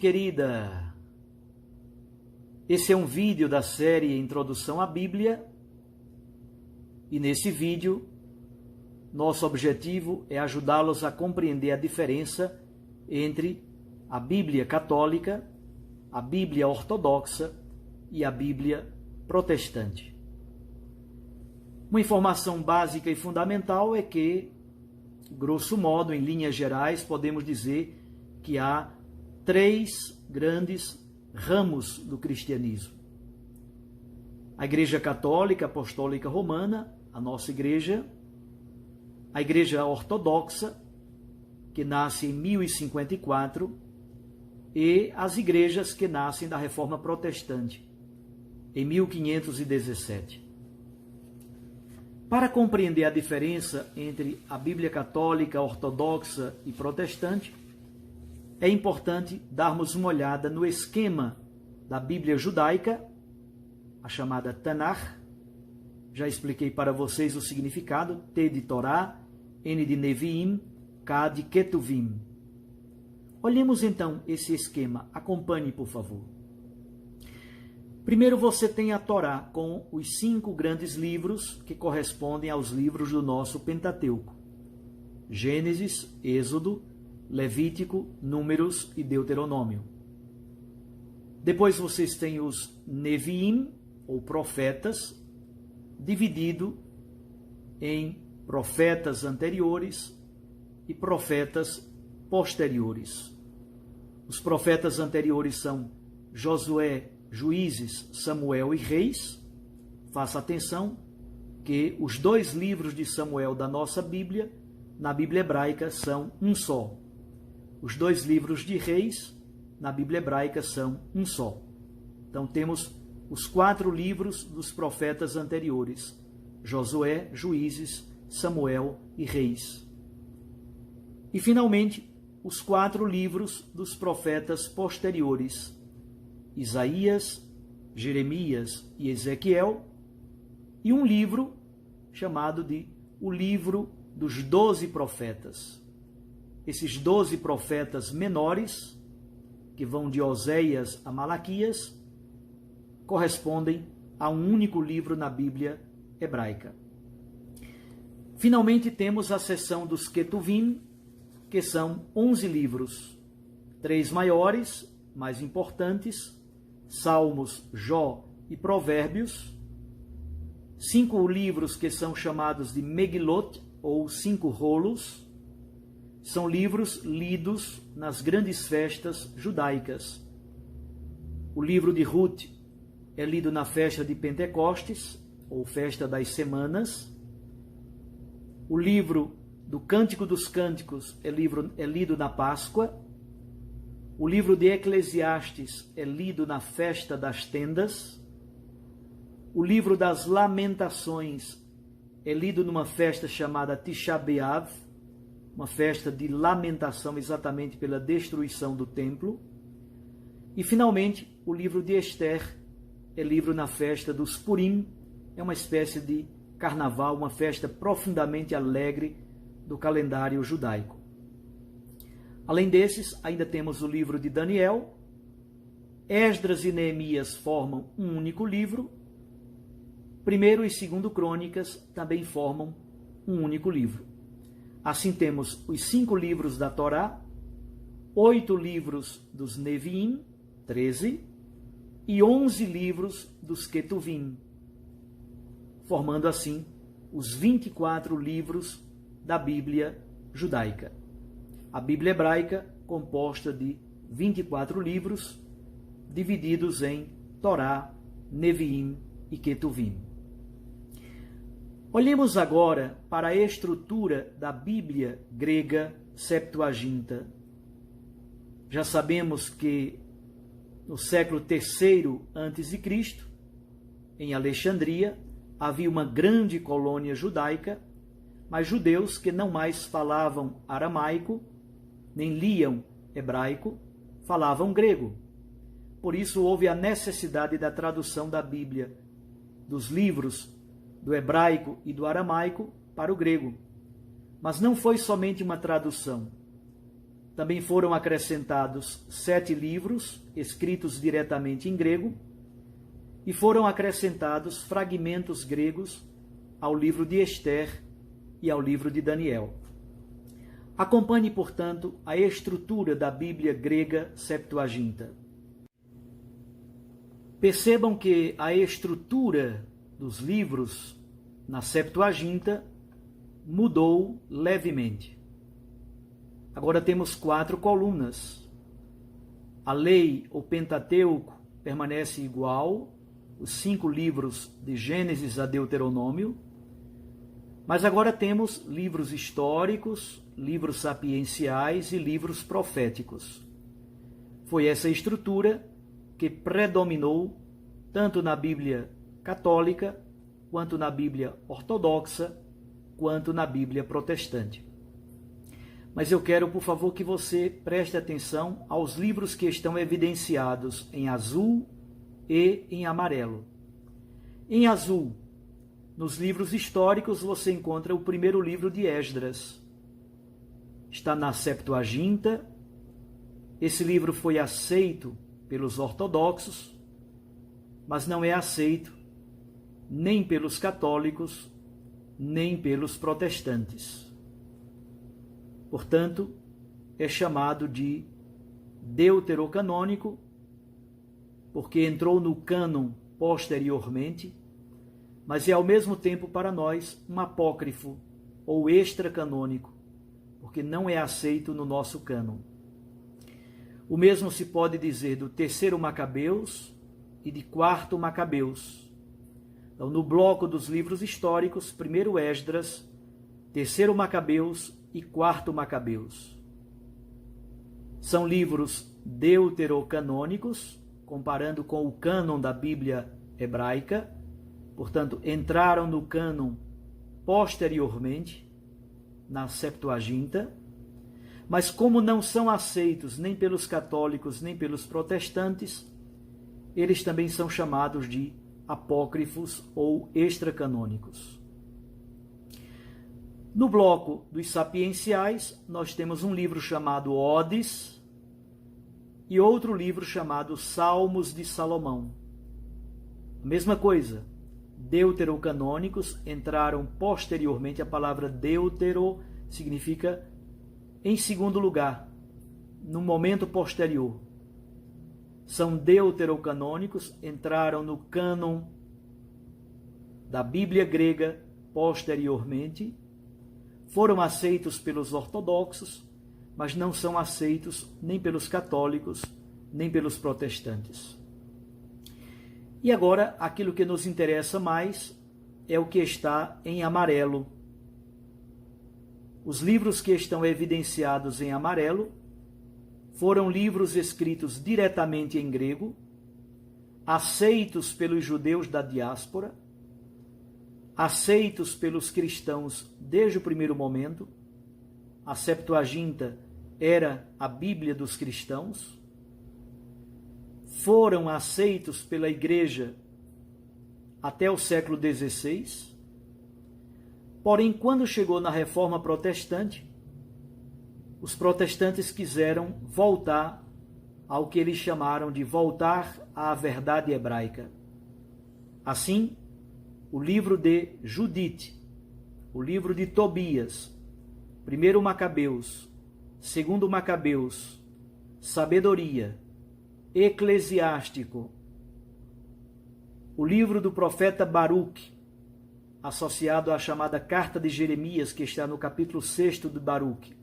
querida! Esse é um vídeo da série Introdução à Bíblia e nesse vídeo nosso objetivo é ajudá-los a compreender a diferença entre a Bíblia católica, a Bíblia ortodoxa e a Bíblia protestante. Uma informação básica e fundamental é que, grosso modo, em linhas gerais, podemos dizer que há três grandes ramos do cristianismo. A Igreja Católica Apostólica Romana, a nossa igreja, a Igreja Ortodoxa, que nasce em 1054, e as igrejas que nascem da Reforma Protestante, em 1517. Para compreender a diferença entre a Bíblia católica, ortodoxa e protestante, é importante darmos uma olhada no esquema da Bíblia judaica, a chamada Tanakh. Já expliquei para vocês o significado: T de Torá, N de Neviim, K de Ketuvim. Olhemos então esse esquema. Acompanhe, por favor. Primeiro você tem a Torá, com os 5 grandes livros que correspondem aos livros do nosso Pentateuco: Gênesis, Êxodo, Levítico, Números e Deuteronômio. Depois vocês têm os Neviim, ou profetas, dividido em profetas anteriores e profetas posteriores. Os profetas anteriores são Josué, Juízes, Samuel e Reis. Faça atenção que os 2 livros de Samuel da nossa Bíblia, na Bíblia hebraica, são um só. Os 2 livros de Reis, na Bíblia hebraica, são um só. Então temos os 4 livros dos profetas anteriores: Josué, Juízes, Samuel e Reis. E finalmente, os 4 livros dos profetas posteriores: Isaías, Jeremias e Ezequiel, e um livro chamado de o livro dos 12 profetas. Esses 12 profetas menores, que vão de Oséias a Malaquias, correspondem a um único livro na Bíblia hebraica. Finalmente temos a seção dos Ketuvim, que são 11 livros, 3 maiores, mais importantes: Salmos, Jó e Provérbios, 5 livros que são chamados de Megilot, ou 5 rolos. São livros lidos nas grandes festas judaicas. O livro de Ruth é lido na festa de Pentecostes, ou festa das semanas. O livro do Cântico dos Cânticos é lido na Páscoa. O livro de Eclesiastes é lido na festa das tendas. O livro das Lamentações é lido numa festa chamada Tisha B'Av, uma festa de lamentação exatamente pela destruição do templo. E finalmente, o livro de Esther é lido na festa dos Purim, é uma espécie de carnaval, uma festa profundamente alegre do calendário judaico. Além desses, ainda temos o livro de Daniel. Esdras e Neemias formam um único livro. 1º e 2º Crônicas também formam um único livro. Assim temos os 5 livros da Torá, 8 livros dos Neviim, 13, e 11 livros dos Ketuvim, formando assim os 24 livros da Bíblia judaica. A Bíblia hebraica, composta de 24 livros, divididos em Torá, Neviim e Ketuvim. Olhemos agora para a estrutura da Bíblia grega Septuaginta. Já sabemos que no século III a.C., em Alexandria, havia uma grande colônia judaica, mas judeus que não mais falavam aramaico, nem liam hebraico, falavam grego. Por isso houve a necessidade da tradução da Bíblia, dos livros do hebraico e do aramaico para o grego. Mas não foi somente uma tradução. Também foram acrescentados 7 livros escritos diretamente em grego e foram acrescentados fragmentos gregos ao livro de Ester e ao livro de Daniel. Acompanhe, portanto, a estrutura da Bíblia grega Septuaginta. Percebam que a estrutura dos livros na Septuaginta mudou levemente. Agora temos 4 colunas. A lei, o Pentateuco, permanece igual, os 5 livros de Gênesis a Deuteronômio, mas agora temos livros históricos, livros sapienciais e livros proféticos. Foi essa estrutura que predominou tanto na Bíblia católica, quanto na Bíblia ortodoxa, quanto na Bíblia protestante. Mas eu quero, por favor, que você preste atenção aos livros que estão evidenciados em azul e em amarelo. Em azul, nos livros históricos, você encontra o primeiro livro de Esdras. Está na Septuaginta. Esse livro foi aceito pelos ortodoxos, mas não é aceito nem pelos católicos, nem pelos protestantes. Portanto, é chamado de deuterocanônico, porque entrou no cânon posteriormente, mas é ao mesmo tempo para nós um apócrifo ou extracanônico, porque não é aceito no nosso cânon. O mesmo se pode dizer do terceiro Macabeus e de quarto Macabeus. Então, no bloco dos livros históricos, primeiro Esdras, terceiro Macabeus e quarto Macabeus. São livros deuterocanônicos, comparando com o cânon da Bíblia hebraica, portanto, entraram no cânon posteriormente, na Septuaginta, mas como não são aceitos nem pelos católicos nem pelos protestantes, eles também são chamados de apócrifos ou extracanônicos. No bloco dos sapienciais, nós temos um livro chamado Odes e outro livro chamado Salmos de Salomão. A mesma coisa, deuterocanônicos entraram posteriormente. A palavra deutero significa em segundo lugar, no momento posterior. São deuterocanônicos, entraram no cânon da Bíblia grega posteriormente, foram aceitos pelos ortodoxos, mas não são aceitos nem pelos católicos, nem pelos protestantes. E agora, aquilo que nos interessa mais é o que está em amarelo. Os livros que estão evidenciados em amarelo foram livros escritos diretamente em grego, aceitos pelos judeus da diáspora, aceitos pelos cristãos desde o primeiro momento. A Septuaginta era a Bíblia dos cristãos. Foram aceitos pela Igreja até o século XVI. Porém, quando chegou na Reforma Protestante, os protestantes quiseram voltar ao que eles chamaram de voltar à verdade hebraica. Assim, o livro de Judite, o livro de Tobias, primeiro Macabeus, segundo Macabeus, Sabedoria, Eclesiástico, o livro do profeta Baruque, associado à chamada Carta de Jeremias, que está no capítulo 6 de Baruque,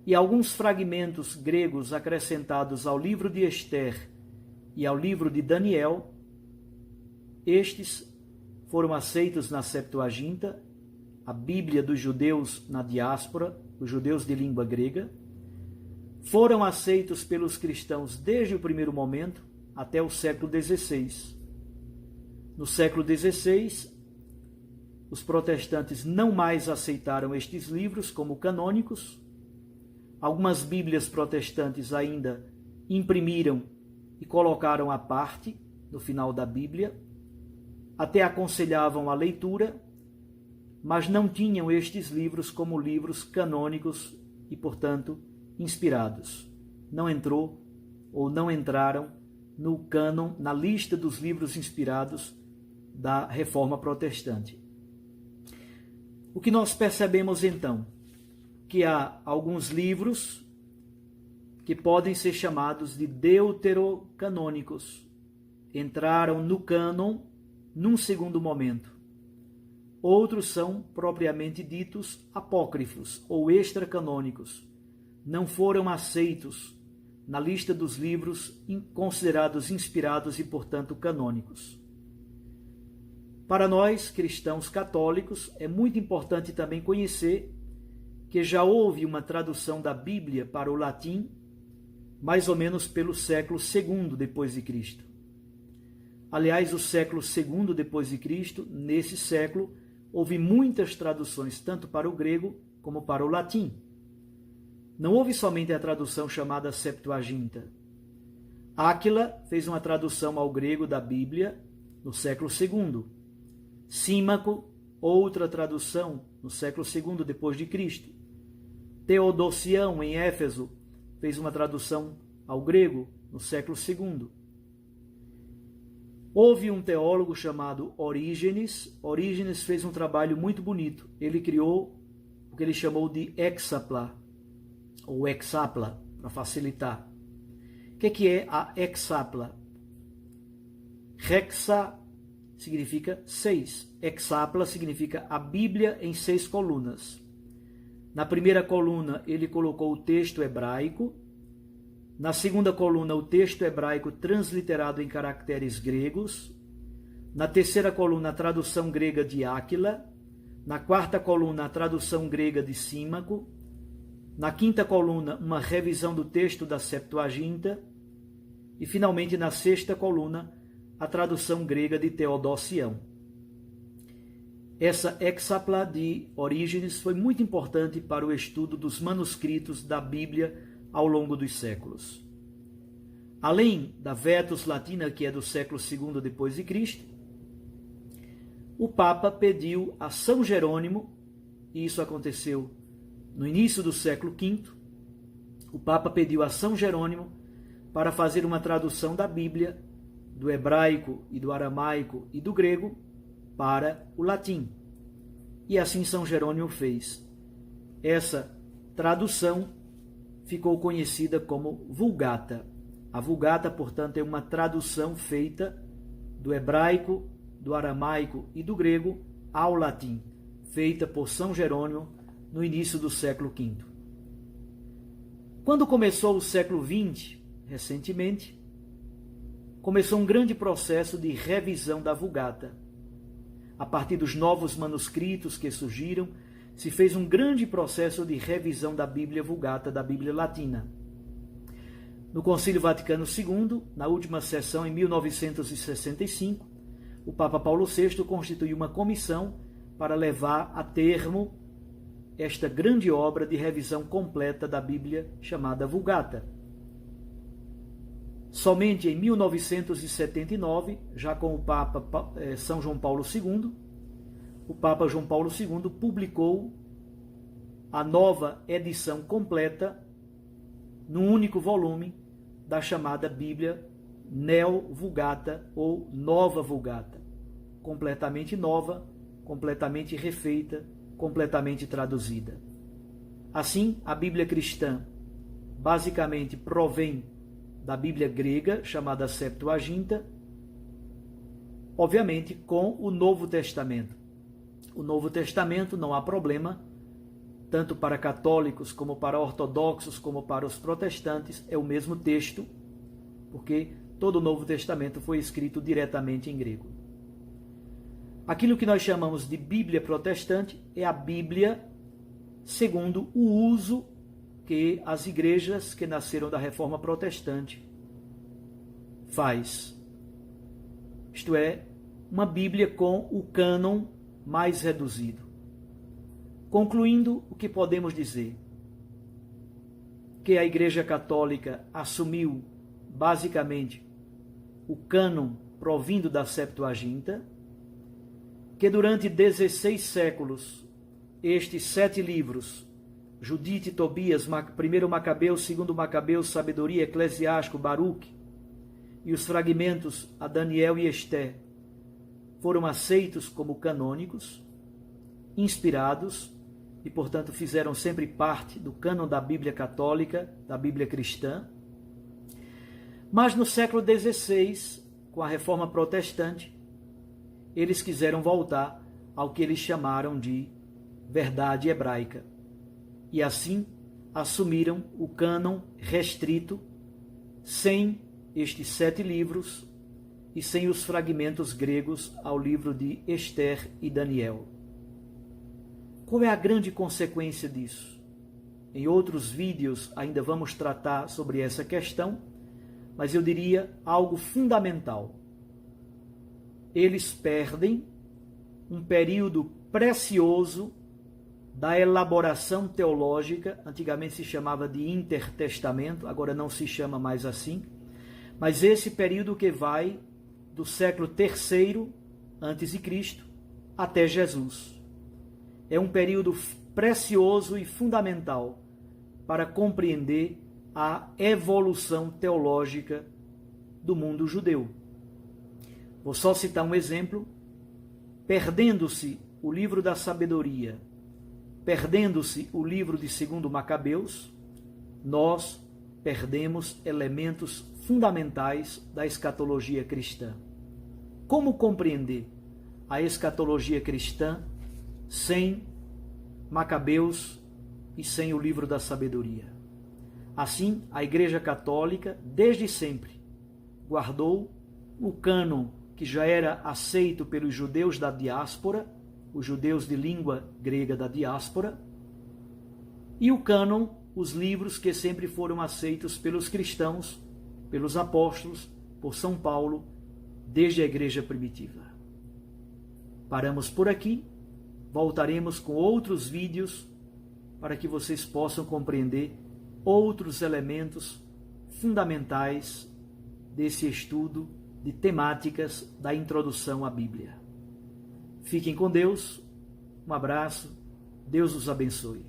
e alguns fragmentos gregos acrescentados ao livro de Ester e ao livro de Daniel, estes foram aceitos na Septuaginta, a Bíblia dos judeus na diáspora, os judeus de língua grega, foram aceitos pelos cristãos desde o primeiro momento até o século XVI. No século XVI, os protestantes não mais aceitaram estes livros como canônicos. Algumas Bíblias protestantes ainda imprimiram e colocaram à parte no final da Bíblia, até aconselhavam a leitura, mas não tinham estes livros como livros canônicos e, portanto, inspirados. Não entrou ou não entraram no cânon, na lista dos livros inspirados da Reforma Protestante. O que nós percebemos então? Que há alguns livros que podem ser chamados de deuterocanônicos. Entraram no cânon num segundo momento. Outros são propriamente ditos apócrifos ou extracanônicos. Não foram aceitos na lista dos livros considerados inspirados e, portanto, canônicos. Para nós, cristãos católicos, é muito importante também conhecer que já houve uma tradução da Bíblia para o latim, mais ou menos pelo século II depois de Cristo. Aliás, o século II depois de Cristo, nesse século, houve muitas traduções, tanto para o grego como para o latim. Não houve somente a tradução chamada Septuaginta. Áquila fez uma tradução ao grego da Bíblia no século II. Símaco, outra tradução no século II depois de Cristo. Teodosião, em Éfeso, fez uma tradução ao grego no século II. Houve um teólogo chamado Orígenes. Orígenes fez um trabalho muito bonito. Ele criou o que ele chamou de hexapla, ou hexapla, para facilitar. O que é a hexapla? Hexa significa 6. Hexapla significa a Bíblia em 6 colunas. Na primeira coluna, ele colocou o texto hebraico. Na segunda coluna, o texto hebraico transliterado em caracteres gregos. Na terceira coluna, a tradução grega de Áquila. Na quarta coluna, a tradução grega de Símaco. Na quinta coluna, uma revisão do texto da Septuaginta. E, finalmente, na sexta coluna, a tradução grega de Teodosião. Essa hexapla de Orígenes foi muito importante para o estudo dos manuscritos da Bíblia ao longo dos séculos. Além da Vetus Latina, que é do século II depois de Cristo, o Papa pediu a São Jerônimo, e isso aconteceu no início do século V, o Papa pediu a São Jerônimo para fazer uma tradução da Bíblia do hebraico e do aramaico e do grego para o latim. E assim São Jerônimo fez. Essa tradução ficou conhecida como Vulgata. A Vulgata, portanto, é uma tradução feita do hebraico, do aramaico e do grego ao latim, feita por São Jerônimo no início do século V. Quando começou o século XX, recentemente, começou um grande processo de revisão da Vulgata. A partir dos novos manuscritos que surgiram, se fez um grande processo de revisão da Bíblia Vulgata, da Bíblia Latina. No Concílio Vaticano II, na última sessão em 1965, o Papa Paulo VI constituiu uma comissão para levar a termo esta grande obra de revisão completa da Bíblia chamada Vulgata. Somente em 1979, já com o Papa São João Paulo II, o Papa João Paulo II publicou a nova edição completa, num único volume, da chamada Bíblia Neo-Vulgata ou Nova Vulgata. Completamente nova, completamente refeita, completamente traduzida. Assim, a Bíblia cristã basicamente provém da Bíblia grega, chamada Septuaginta, obviamente com o Novo Testamento. O Novo Testamento, não há problema, tanto para católicos como para ortodoxos, como para os protestantes, é o mesmo texto, porque todo o Novo Testamento foi escrito diretamente em grego. Aquilo que nós chamamos de Bíblia protestante é a Bíblia segundo o uso que as igrejas que nasceram da Reforma Protestante faz. Isto é, uma Bíblia com o cânon mais reduzido. Concluindo, o que podemos dizer? Que a Igreja Católica assumiu, basicamente, o cânon provindo da Septuaginta, que durante 16 séculos, estes 7 livros Judite, Tobias, 1 Macabeus, 2 Macabeus, Sabedoria, Eclesiástico, Baruque, e os fragmentos a Daniel e Esté foram aceitos como canônicos, inspirados, e, portanto, fizeram sempre parte do cânon da Bíblia católica, da Bíblia cristã. Mas no século XVI, com a Reforma Protestante, eles quiseram voltar ao que eles chamaram de verdade hebraica. E assim assumiram o cânon restrito, sem estes 7 livros e sem os fragmentos gregos ao livro de Ester e Daniel. Qual é a grande consequência disso? Em outros vídeos ainda vamos tratar sobre essa questão, mas eu diria algo fundamental. Eles perdem um período precioso da elaboração teológica, antigamente se chamava de intertestamento, agora não se chama mais assim, mas esse período que vai do século III a.C. até Jesus. É um período precioso e fundamental para compreender a evolução teológica do mundo judeu. Vou só citar um exemplo. Perdendo-se o livro da sabedoria, perdendo-se o livro de 2 Macabeus, nós perdemos elementos fundamentais da escatologia cristã. Como compreender a escatologia cristã sem Macabeus e sem o livro da sabedoria? Assim, a Igreja Católica, desde sempre, guardou o cânon que já era aceito pelos judeus da diáspora, os judeus de língua grega da diáspora, e o cânon, os livros que sempre foram aceitos pelos cristãos, pelos apóstolos, por São Paulo, desde a igreja primitiva. Paramos por aqui, voltaremos com outros vídeos para que vocês possam compreender outros elementos fundamentais desse estudo de temáticas da introdução à Bíblia. Fiquem com Deus, um abraço, Deus os abençoe.